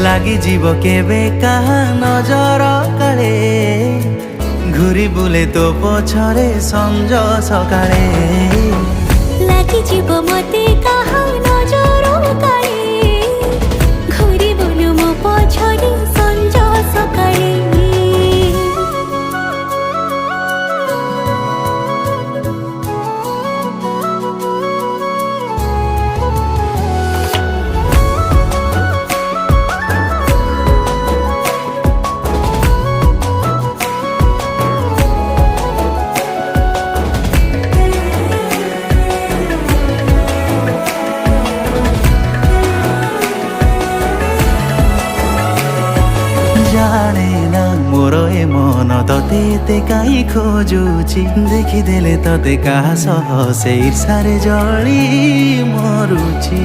লাগি জীব কেবে কাহা নজর কাଳେ ঘুরি বুলে তো পছরে সঞ্জ সকাଳେ লাগি জীব মতে কাহা নজর কাଳେ ঘুরি বুলু মো পছরে সঞ্জ সকাଳେ জানে না মোর এ মন ততে এতে কাই খোঁজুছি দেখিদেলে ততে কাহা সহ সেই ঈর্ষারে জଳି মরুছি।